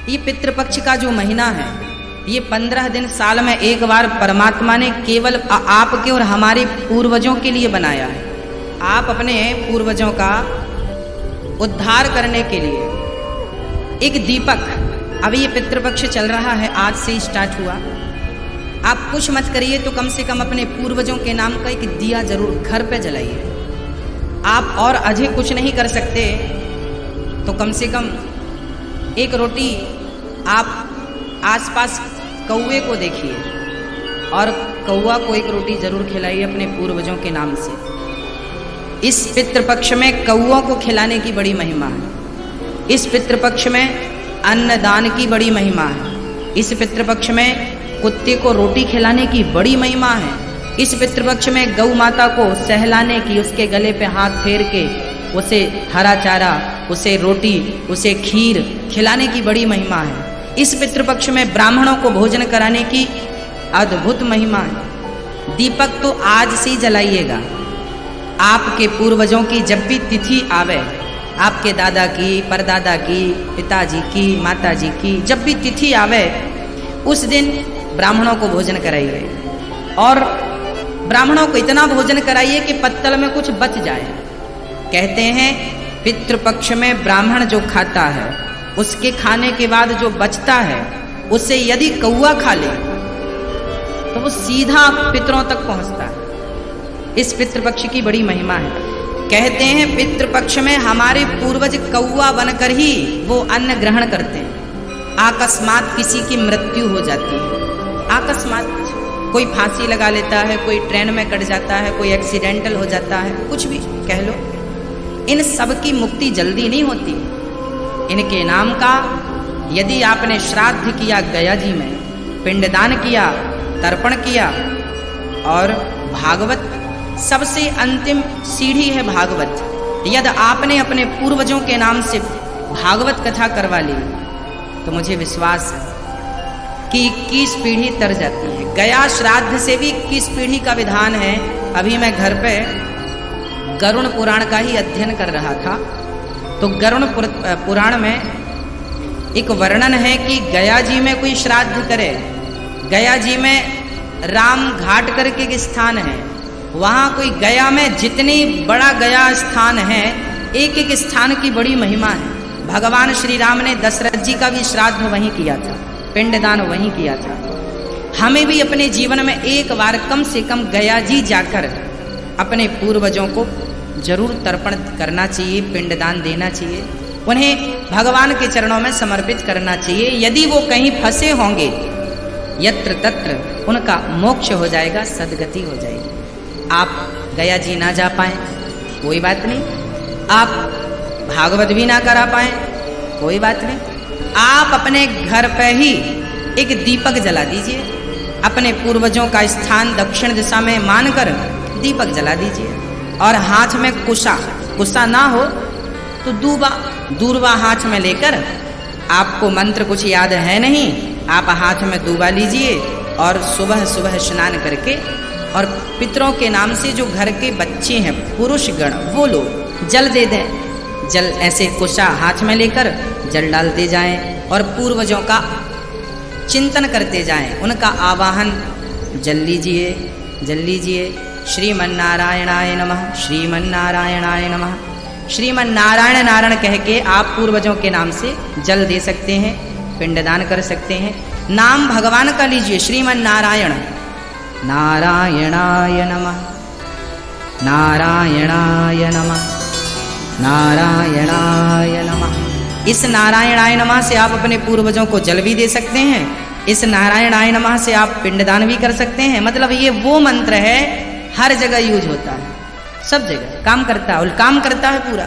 ये पितृपक्ष का जो महीना है, ये 15 दिन साल में एक बार परमात्मा ने केवल आपके और हमारे पूर्वजों के लिए बनाया है। आप अपने पूर्वजों का उद्धार करने के लिए एक दीपक, अभी ये पितृपक्ष चल रहा है, आज से स्टार्ट हुआ। आप कुछ मत करिए तो कम से कम अपने पूर्वजों के नाम का एक दिया जरूर घर पे जलाइए। आप और अधिक कुछ नहीं कर सकते तो कम से कम एक रोटी आप आसपास कौवे को देखिए और कौवा को एक रोटी जरूर खिलाइए अपने पूर्वजों के नाम से। इस पितृपक्ष में कौओं को खिलाने की बड़ी महिमा है। इस पितृपक्ष में अन्नदान की बड़ी महिमा है। इस पितृपक्ष में कुत्ते को रोटी खिलाने की बड़ी महिमा है। इस पितृपक्ष में गौ माता को सहलाने की, उसके गले पे हाथ फेर के उसे हरा चारा, उसे रोटी, उसे खीर खिलाने की बड़ी महिमा है। इस पितृपक्ष में ब्राह्मणों को भोजन कराने की अद्भुत महिमा है। दीपक तो आज से ही जलाइएगा। आपके पूर्वजों की जब भी तिथि आवे, आपके दादा की, परदादा की, पिताजी की, माताजी की जब भी तिथि आवे, उस दिन ब्राह्मणों को भोजन कराइए और ब्राह्मणों को इतना भोजन कराइए कि पत्तल में कुछ बच जाए। कहते हैं पितृपक्ष में ब्राह्मण जो खाता है, उसके खाने के बाद जो बचता है, उससे यदि कौवा खा ले तो वो सीधा पितरों तक पहुंचता है। इस पितृपक्ष की बड़ी महिमा है। कहते हैं पितृपक्ष में हमारे पूर्वज कौवा बनकर ही वो अन्न ग्रहण करते हैं। अकस्मात किसी की मृत्यु हो जाती है, अकस्मात कोई फांसी लगा लेता है, कोई ट्रेन में कट जाता है, कोई एक्सीडेंटल हो जाता है, कुछ भी कह लो, इन सब की मुक्ति जल्दी नहीं होती। इनके नाम का यदि आपने श्राद्ध किया गया जी में, पिंडदान किया, तर्पण किया, और भागवत सबसे अंतिम सीढ़ी है भागवत। यदि आपने अपने पूर्वजों के नाम से भागवत कथा करवा ली तो मुझे विश्वास है कि 21 पीढ़ी तर जाती है। गया श्राद्ध से भी 21 पीढ़ी का विधान है। अभी मैं घर पे गरुण पुराण का ही अध्ययन कर रहा था, तो गरुण पुराण में एक वर्णन है कि गया जी में कोई श्राद्ध करे। गया जी में राम घाट करके एक स्थान है, वहाँ कोई गया में जितनी बड़ा गया स्थान है, एक एक स्थान की बड़ी महिमा है। भगवान श्री राम ने दशरथ जी का भी श्राद्ध वहीं किया था, पिंडदान वहीं किया था। हमें भी अपने जीवन में एक बार कम से कम गया जी जाकर अपने पूर्वजों को जरूर तर्पण करना चाहिए, पिंडदान देना चाहिए, उन्हें भगवान के चरणों में समर्पित करना चाहिए। यदि वो कहीं फंसे होंगे, यत्र तत्र उनका मोक्ष हो जाएगा, सदगति हो जाएगी। आप गया जी ना जा पाए कोई बात नहीं, आप भागवत भी ना करा पाए कोई बात नहीं, आप अपने घर पे ही एक दीपक जला दीजिए। अपने पूर्वजों का स्थान दक्षिण दिशा में मानकर दीपक जला दीजिए और हाथ में कुशा ना हो तो दूरबा हाथ में लेकर, आपको मंत्र कुछ याद है नहीं, आप हाथ में दूबा लीजिए और सुबह सुबह स्नान करके, और पितरों के नाम से जो घर के बच्चे हैं, पुरुष गण, वो लोग जल दे दें। जल ऐसे कुशा हाथ में लेकर जल डालते जाएं और पूर्वजों का चिंतन करते जाएं, उनका आवाहन जल लीजिए। श्रीमन्नारायणाय नमः, श्रीमन्नारायणाय नमः, श्रीमन्नारायण नारायण कह के आप पूर्वजों के नाम से जल दे सकते हैं, पिंडदान कर सकते हैं। नाम भगवान का लीजिए, श्रीमन्नारायण, नारायणाय नमः, नारायणाय नमः, नारायणाय नमः। इस नारायणाय नमः से आप अपने पूर्वजों को जल भी दे सकते हैं, इस नारायणाय नमः से आप पिंडदान भी कर सकते हैं। मतलब ये वो मंत्र है, हर जगह यूज होता है, सब जगह काम करता है और काम करता है पूरा।